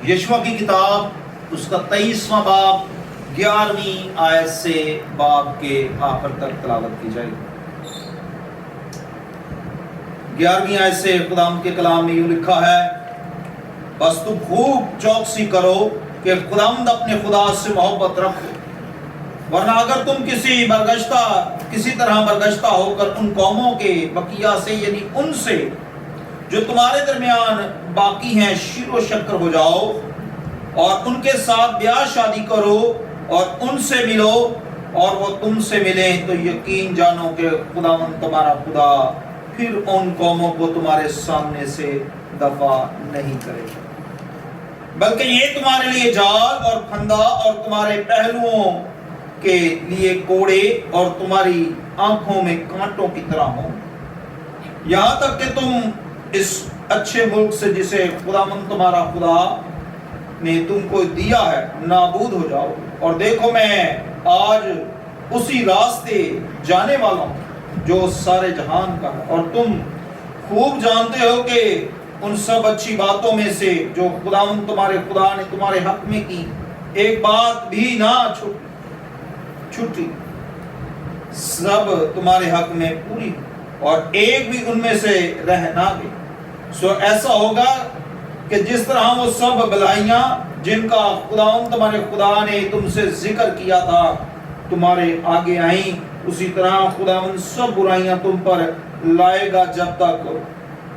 یشوع کی کتاب اس کا 23واں باب 11ویں آیت سے باب کے آخر تک تلاوت کی جائے گی۔ 11ویں آیت سے خداوند کے کلام میں یوں لکھا ہے، بس تم خوب چوکسی کرو کہ خداوند اپنے خدا سے محبت رکھو، ورنہ اگر تم کسی طرح برگشتہ ہو کر ان قوموں کے بقیہ سے یعنی ان سے جو تمہارے درمیان باقی ہیں شیر و شکر ہو جاؤ اور ان کے ساتھ بیاہ شادی کرو اور ان سے ملو اور وہ تم سے ملیں، تو یقین جانو کہ خداوند تمہارا خدا پھر ان قوموں کو تمہارے سامنے سے دفع نہیں کرے گا، بلکہ یہ تمہارے لیے جال اور پھندا اور تمہارے پہلوؤں کے لیے کوڑے اور تمہاری آنکھوں میں کانٹوں کی طرح ہوں، یہاں تک کہ تم اس اچھے ملک سے جسے خداوند تمہارا خدا نے تم کو دیا ہے نابود ہو جاؤ۔ اور دیکھو میں آج اسی راستے جانے والا ہوں جو سارے جہان کا ہے، اور تم خوب جانتے ہو کہ ان سب اچھی باتوں میں سے جو خداوند تمہارے خدا نے تمہارے حق میں کی، ایک بات بھی نہ چھٹی، سب تمہارے حق میں پوری اور ایک بھی ان میں سے رہ نہ گئی۔ سو ایسا ہوگا کہ جس طرح وہ سب بلائیاں جن کا خداوند تمہارے خدا نے تم سے ذکر کیا تھا تمہارے آگے آئیں، اسی طرح خداوند سب برائیاں تم پر لائے گا، جب تک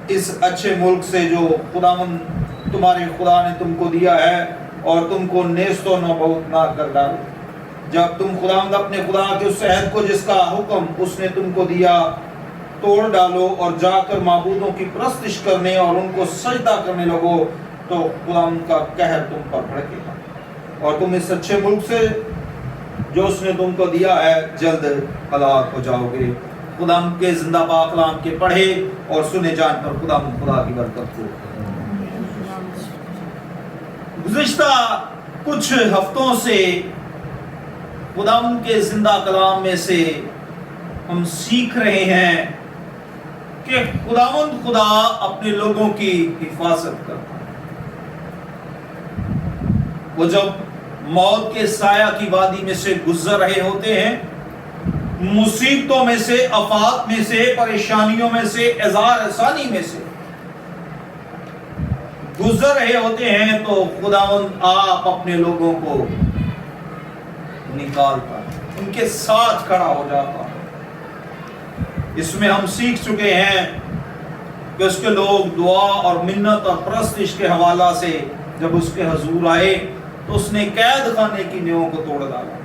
اس اچھے ملک سے جو خداوند تمہارے خدا نے تم کو دیا ہے اور تم کو نیست و نابود نہ کر ڈالے۔ جب تم خداوند اپنے خدا کے اس عہد کو جس کا حکم اس نے تم کو دیا توڑ ڈالو اور جا کر معبودوں کی پرستش کرنے اور ان کو سجدہ کرنے لگو، تو خداوند کا قہر تم پر بھڑکے گا اور تم اس اچھے ملک سے جو اس نے تم کو دیا ہے جلد ہلاک ہو جاؤ گے۔ خداوند کے زندہ پاک کلام کے پڑھے اور سنے جان پر خداوند خدا کی برکت ہو۔ گزشتہ کچھ ہفتوں سے خداوند کے زندہ کلام میں سے ہم سیکھ رہے ہیں کہ خداوند خدا اپنے لوگوں کی حفاظت کرتا ہے۔ وہ جب موت کے سایہ کی وادی میں سے گزر رہے ہوتے ہیں، مصیبتوں میں سے، آفات میں سے، پریشانیوں میں سے، اعزار آسانی میں سے گزر رہے ہوتے ہیں، تو خداوند آپ اپنے لوگوں کو نکالتا ہے، ان کے ساتھ کھڑا ہو جاتا ہے۔ اس میں ہم سیکھ چکے ہیں کہ اس کے لوگ دعا اور منت اور پرستش کے حوالہ سے جب اس کے حضور آئے تو اس نے قید خانے کی نیووں کو توڑ ڈالا،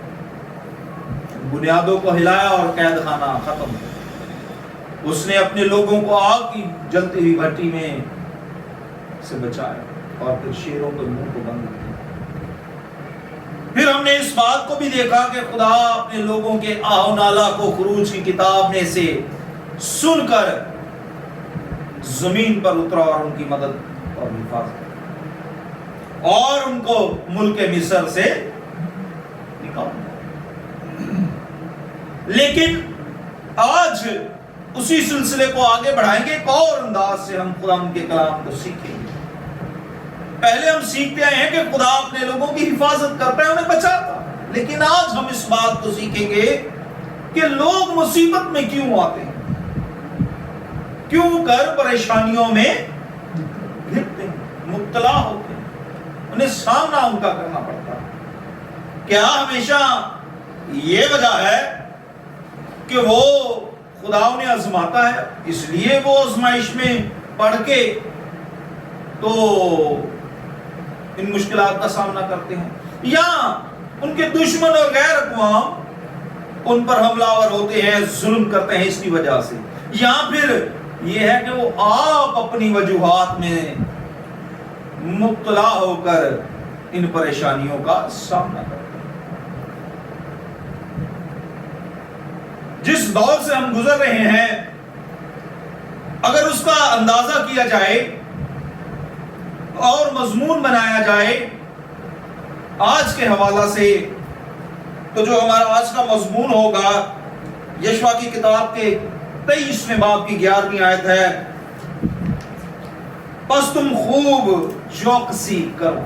بنیادوں کو ہلایا اور قید خانہ ختم کیا۔ اس نے اپنے لوگوں کو آگ کی جلتی ہوئی بھٹی میں سے بچایا اور پھر شیروں کے منہ کو بند کیا۔ پھر ہم نے اس بات کو بھی دیکھا کہ خدا اپنے لوگوں کے آہ و نالہ کو خروج کی کتاب میں سے سن کر زمین پر اترا اور ان کی مدد اور حفاظت اور ان کو ملک مصر سے نکالا۔ لیکن آج اسی سلسلے کو آگے بڑھائیں گے، ایک اور انداز سے ہم خدا کے کلام کو سیکھیں گے۔ پہلے ہم سیکھتے آئے ہیں کہ خدا اپنے لوگوں کی حفاظت کرتا ہے، انہیں بچاتا ہے، لیکن آج ہم اس بات کو سیکھیں گے کہ لوگ مصیبت میں کیوں آتے ہیں، کیوں کر پریشانیوں میں گھرتے ہیں، مبتلا ہوتے ہیں، انہیں سامنا ان کا کرنا پڑتا ہے۔ کیا ہمیشہ یہ وجہ ہے کہ وہ خدا انہیں آزماتا ہے اس لیے وہ آزمائش میں پڑھ کے تو ان مشکلات کا سامنا کرتے ہیں، یا ان کے دشمن اور غیر اقوام ان پر حملہ آور ہوتے ہیں، ظلم کرتے ہیں اس کی وجہ سے، یا پھر یہ ہے کہ وہ آپ اپنی وجوہات میں مبتلا ہو کر ان پریشانیوں کا سامنا کرتے ہیں۔ جس دور سے ہم گزر رہے ہیں، اگر اس کا اندازہ کیا جائے اور مضمون بنایا جائے آج کے حوالہ سے، تو جو ہمارا آج کا مضمون ہوگا یشوع کی کتاب کے 23ویں باب کی 11ویں آیت ہے، پس تم خوب چوکسی کرو۔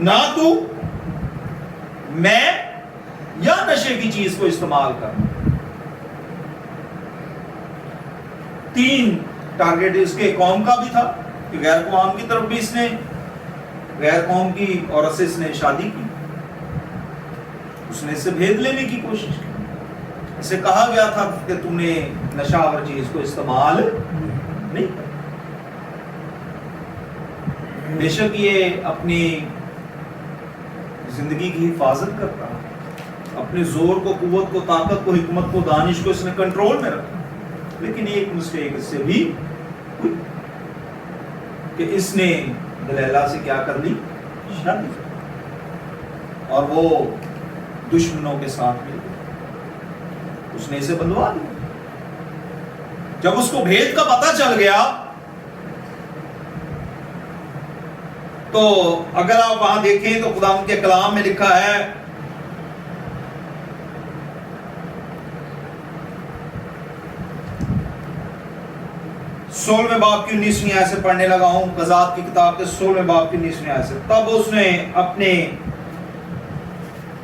نہ تو میں یا نشے کی چیز کو استعمال کر. 3 ٹارگیٹ اس کے قوم کا بھی تھا کہ غیر قوم کی طرف بھی اس نے غیر قوم کی عورت سے اس نے شادی کی, اس نے اس سے بھید لینے کی کوشش کی. اسے کہا گیا تھا کہ تم نے نشہ آور چیز کو استعمال نہیں کر. بے شک یہ اپنی زندگی کی حفاظت کرتا ہے, اپنے زور کو, قوت کو, طاقت کو, حکمت کو, دانش کو اس نے کنٹرول میں رکھا. لیکن ایک مسٹیک اس سے بھی ہوئی کہ اس نے دلیلہ سے کیا کر لی, شادی کر, اور وہ دشمنوں کے ساتھ مل گئی, اس نے اسے بندوا دیا. جب اس کو بھید کا پتہ چل گیا تو اگر آپ وہاں دیکھیں تو خدا کے کلام میں لکھا ہے, سولہویں باب کی 19ویں آیت سے پڑھنے لگا ہوں, قضات کی کتاب کے 16ویں باب کی 19ویں آیت سے.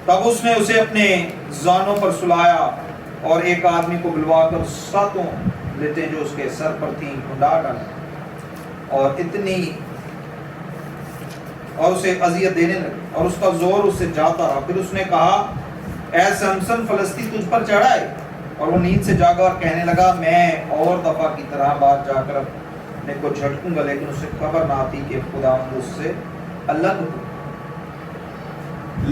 تب اس نے اسے اپنے زانوں پر سلایا اور ایک آدمی کو بلوا کر 7 لتیں جو اس کے سر پر تھیں اڑا ڈالی اور اسے اذیت دینے لگے, اور اس کا زور اس سے جاتا رہا. پھر اس نے کہا, اے سمسن, فلسطی تجھ پر چڑھا ہے. اور وہ نیند سے جاگا اور کہنے لگا, میں اور دفعہ کی طرح بار جا کر اپنے کو جھٹکوں گا. لیکن اسے خبر نہ تھی کہ خداوند اس سے الگ ہو.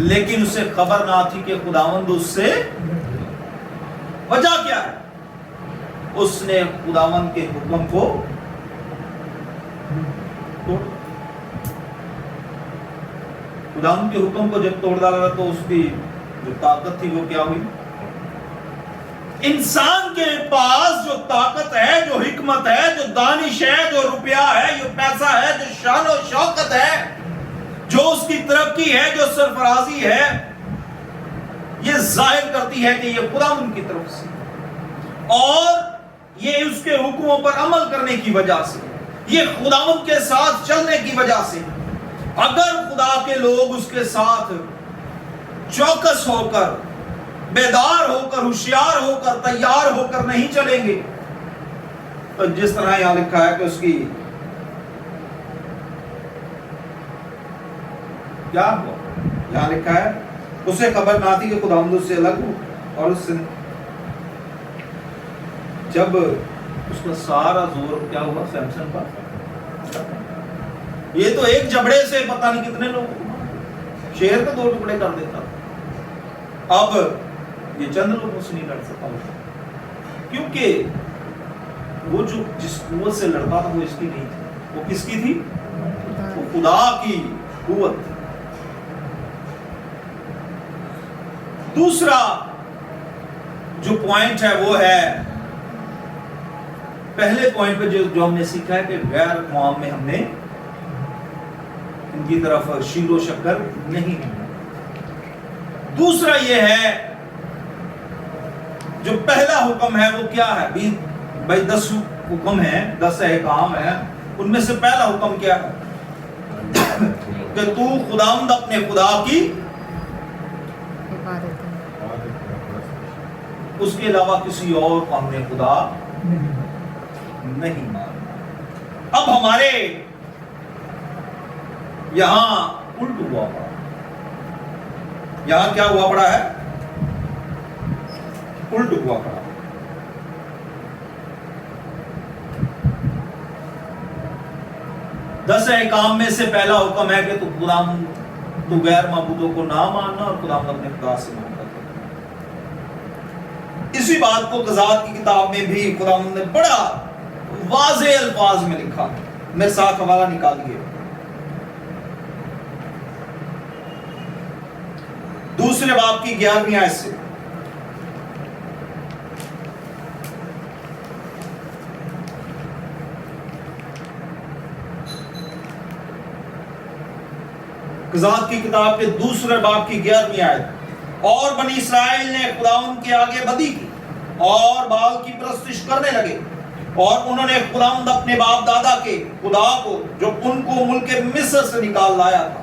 لیکن اسے خبر نہ تھی کہ خداوند اس سے, وجہ کیا ہے؟ اس نے خداوند کے حکم کو توڑ. خداوند کے حکم کو جب توڑ ڈالا تو اس کی جو طاقت تھی وہ کیا ہوئی؟ انسان کے پاس جو طاقت ہے, جو حکمت ہے, جو دانش ہے, جو روپیہ ہے, جو پیسہ ہے, جو شان و شوکت ہے, جو اس کی ترقی ہے, جو سرفرازی ہے, یہ ظاہر کرتی ہے کہ یہ خداوند کی طرف سے, اور یہ اس کے حکموں پر عمل کرنے کی وجہ سے, یہ خداوند کے ساتھ چلنے کی وجہ سے. اگر خدا کے لوگ اس کے ساتھ چوکس ہو کر, بیدار ہو کر, ہوشیار ہو کر, تیار ہو کر نہیں چلیں گے تو جس طرح یہاں لکھا ہے کہ اس کی کیا ہوا, یہاں لکھا ہے اسے خبر نہ تھی کہ خداوند اس سے الگ ہو. اور اس سے جب اس کا سارا زور کیا ہوا سیمسن پر, یہ تو ایک جبڑے سے پتہ نہیں کتنے لوگ شہر کا 2 ٹکڑے کر دیتا. اب یہ چند لوگوں سے نہیں لڑ سکتا, کیونکہ وہ جو جس قوت سے لڑتا تھا وہ اس کی نہیں تھی. وہ کس کی تھی؟ وہ خدا کی قوت تھی. دوسرا جو پوائنٹ ہے وہ ہے, پہلے پوائنٹ پہ جو ہم نے سیکھا ہے کہ غیر قوم میں ہم نے ان کی طرف شیر و شکر نہیں ہے. دوسرا یہ ہے جو پہلا حکم ہے وہ کیا ہے بھائی 10 حکم ہیں, 10 احکام ہیں, ان میں سے پہلا حکم کیا ہے کہ تو خداوند اپنے خدا کی اس کے علاوہ کسی اور کو ہم نے خدا نہیں مانا. اب ہمارے یہاں الٹ ہوا پڑا, یہاں کیا ہوا پڑا ہے؟ الٹ ہوا پڑا. دس احکام میں سے پہلا حکم ہے کہ تو غیر معبودوں کو نہ ماننا اور خدا اپنے خدا سے محبت کرنا. اسی بات کو قضات کی کتاب میں بھی خدا نے بڑا واضح الفاظ میں لکھا. میرے ساتھ حوالہ نکالیے, دوسرے باب کی 11ویں آیت سے. قضات کی کتاب کے دوسرے باب کی 11ویں آیت. اور بنی اسرائیل نے خداوند کے آگے بدی کی اور بال کی پرستش کرنے لگے, اور انہوں نے خداوند اپنے باپ دادا کے خدا کو جو ان کو ملک مصر سے نکال لایا تھا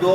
2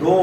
2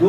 2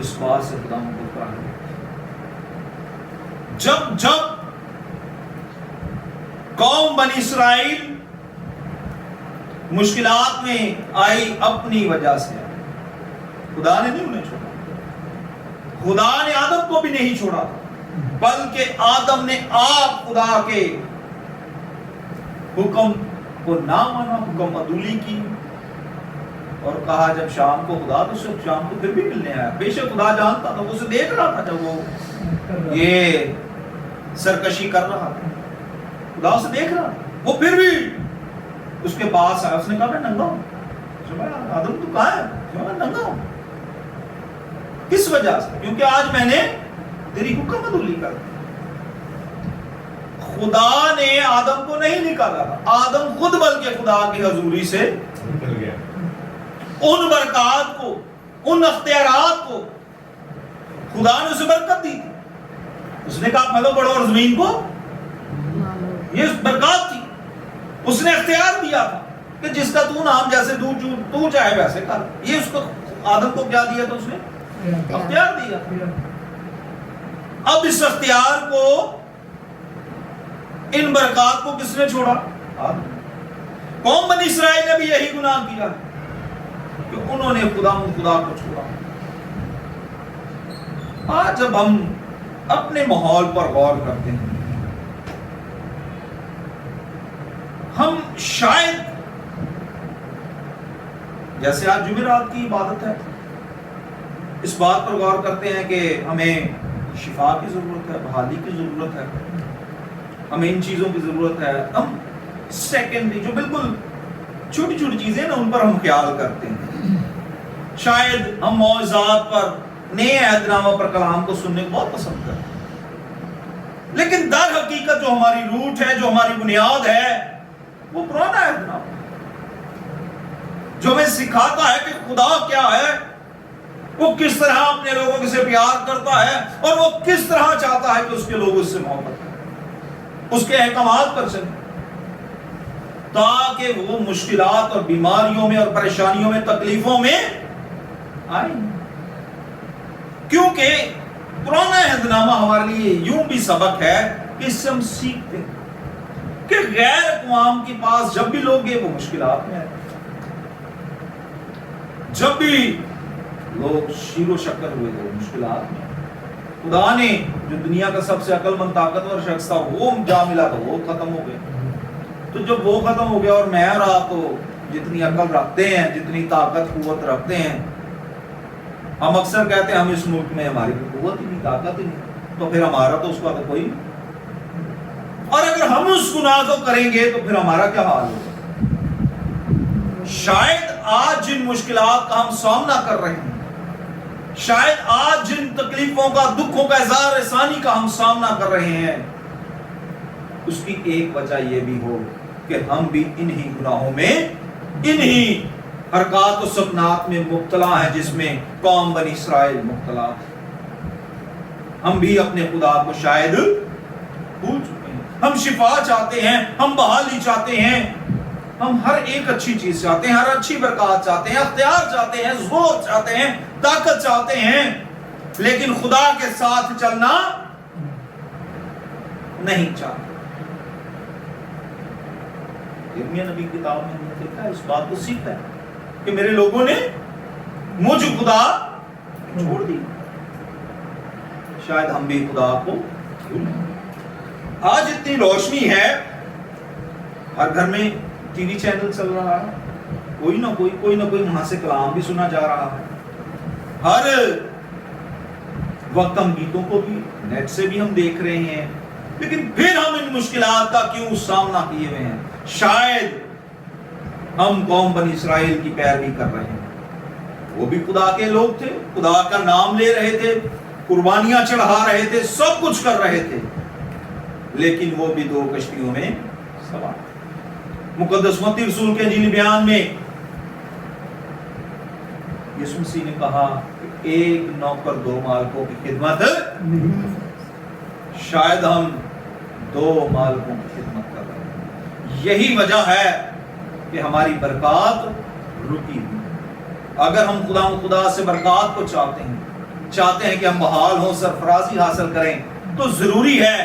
اس بات سے خدا کو پکارا، جب جب قوم بنی اسرائیل مشکلات میں آئی اپنی وجہ سے، خدا نے نہیں انہیں چھوڑا، خدا نے آدم کو بھی نہیں چھوڑا، بلکہ آدم نے آپ خدا کے حکم کو نہ مانا، حکم عدولی کی، اور کہا جب شام کو خدا تو صرف شام کو پھر بھی ملنے آیا، بے شک خدا جانتا تھا، وہ اسے دیکھ رہا تھا جب وہ یہ سرکشی کر رہا تھا، خدا اسے دیکھ رہا تھا، وہ پھر بھی اس کے پاس آیا، اس نے کہا میں ننگا ہوں، آدم تو کہا ہے میں ننگا ہوں، کس وجہ سے؟ کیونکہ آج میں نے تیری حکم عدولی کر دی۔ خدا نے آدم کو نہیں نکالا، آدم خود بلکہ خدا کی حضوری سے نکل گیا، ان برکات کو، ان اختیارات کو خدا نے اسے برکت دی تھی، اس نے کہا پھلو بڑھو اور زمین کو، یہ برکات تھی، اس نے اختیار دیا تھا کہ جس کا تو نام جیسے تو چاہے ویسے کر، یہ اس کو آدم کو کیا دیا تھا؟ اس نے اختیار دیا۔ اب اس اختیار کو، ان برکات کو کس نے چھوڑا؟ آدم۔ قوم بنی اسرائیل نے بھی یہی گناہ کیا کہ انہوں نے خدا کو چھوڑا۔ آج جب ہم اپنے ماحول پر غور کرتے ہیں، ہم شاید جیسے آج جمعرات کی عبادت ہے، اس بات پر غور کرتے ہیں کہ ہمیں شفا کی ضرورت ہے، بحالی کی ضرورت ہے، ہمیں ان چیزوں کی ضرورت ہے، ہم سیکنڈری جو بالکل چھوٹی چھوٹی چیزیں نا ان پر ہم خیال کرتے ہیں، شاید ہم موعظات پر، نئے عہد نامہ پر کلام کو سننے کو بہت پسند کرتے ہیں، لیکن در حقیقت جو ہماری روٹ ہے، جو ہماری بنیاد ہے، وہ پرانا عہد نامہ جو ہمیں سکھاتا ہے کہ خدا کیا ہے، وہ کس طرح اپنے لوگوں سے پیار کرتا ہے، اور وہ کس طرح چاہتا ہے کہ اس کے لوگ اس سے محبت کریں، اس کے احکامات پر چلیں، تاکہ وہ مشکلات اور بیماریوں میں اور پریشانیوں میں، تکلیفوں میں آئیں۔ کیونکہ پرانا عہد نامہ ہمارے لیے یوں بھی سبق ہے کہ اس سے ہم سیکھتے ہیں کہ غیر اقوام کے پاس جب بھی لوگ گئے وہ مشکلات میں آئے، جب بھی لوگ شیر و شکر ہوئے وہ مشکلات میں، خدا نے جو دنیا کا سب سے عقل مند طاقتور شخص تھا وہ جا ملا تو وہ ختم ہو گئے، تو جب وہ ختم ہو گیا اور میں رہا، تو جتنی عقل رکھتے ہیں، جتنی طاقت قوت رکھتے ہیں، ہم اکثر کہتے ہیں ہم اس ملک میں ہماری قوت ہی نہیں، طاقت ہی نہیں، تو پھر ہمارا تو اس کا تو کوئی نہیں، اور اگر ہم اس گناہ کو کریں گے تو پھر ہمارا کیا حال ہوگا؟ شاید آج جن مشکلات کا ہم سامنا کر رہے ہیں، شاید آج جن تکلیفوں کا، دکھوں کا، اظہار احسانی کا ہم سامنا کر رہے ہیں، اس کی ایک وجہ یہ بھی ہو کہ ہم بھی انہی گناہوں میں، انہی حرکات و سکنات میں مبتلا ہیں جس میں قوم بنی اسرائیل مبتلا ہے۔ ہم بھی اپنے خدا کو شاید بھول چکے ہیں، ہم شفا چاہتے ہیں، ہم بحالی چاہتے ہیں، ہم ہر ایک اچھی چیز چاہتے ہیں، ہر اچھی برکات چاہتے ہیں، اختیار چاہتے ہیں، زور چاہتے ہیں، طاقت چاہتے ہیں، لیکن خدا کے ساتھ چلنا نہیں چاہتے۔ یرمیہ نبی کی کتاب میں ہم نے دیکھا ہے، اس بات کو سیکھا ہے کہ میرے لوگوں نے مجھ خدا چھوڑ دی، شاید ہم بھی خدا کو بھول گئے۔ آج اتنی روشنی ہے، ہر گھر میں ٹی وی چینل چل رہا ہے، کوئی نہ کوئی وہاں سے کلام بھی سنا جا رہا ہے، ہر وقت ہم گیتوں کو بھی نیٹ سے بھی ہم دیکھ رہے ہیں، لیکن پھر ہم ان مشکلات کا کیوں سامنا کیے ہوئے ہیں؟ شاید ہم قوم بنی اسرائیل کی پیروی کر رہے ہیں، وہ بھی خدا کے لوگ تھے، خدا کا نام لے رہے تھے، قربانیاں چڑھا رہے تھے، سب کچھ کر رہے تھے، لیکن وہ بھی دو کشتیوں میں سوار۔ مقدس متی رسول کے انجیلی بیان میں یسوع مسیح نے کہا کہ ایک نوکر دو مالکوں کی خدمت، شاید ہم دو مالکوں کی خدمت کر رہے ہیں۔ یہی وجہ ہے کہ ہماری برکات رکی ہوئی۔ اگر ہم خدا سے برکات کو چاہتے ہیں، چاہتے ہیں کہ ہم بحال ہوں، سرفرازی حاصل کریں، تو ضروری ہے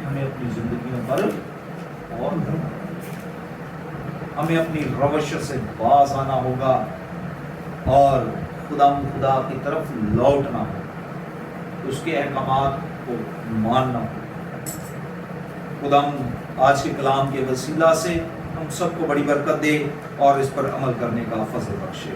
ہمیں اپنی زندگیوں پر اور ہمیں اپنی روش سے باز آنا ہوگا اور خدا کی طرف لوٹنا ہوگا، اس کے احکامات کو ماننا ہوگا۔ خدا آج کے کلام کے وسیلہ سے ہم سب کو بڑی برکت دے اور اس پر عمل کرنے کا فضل بخشے۔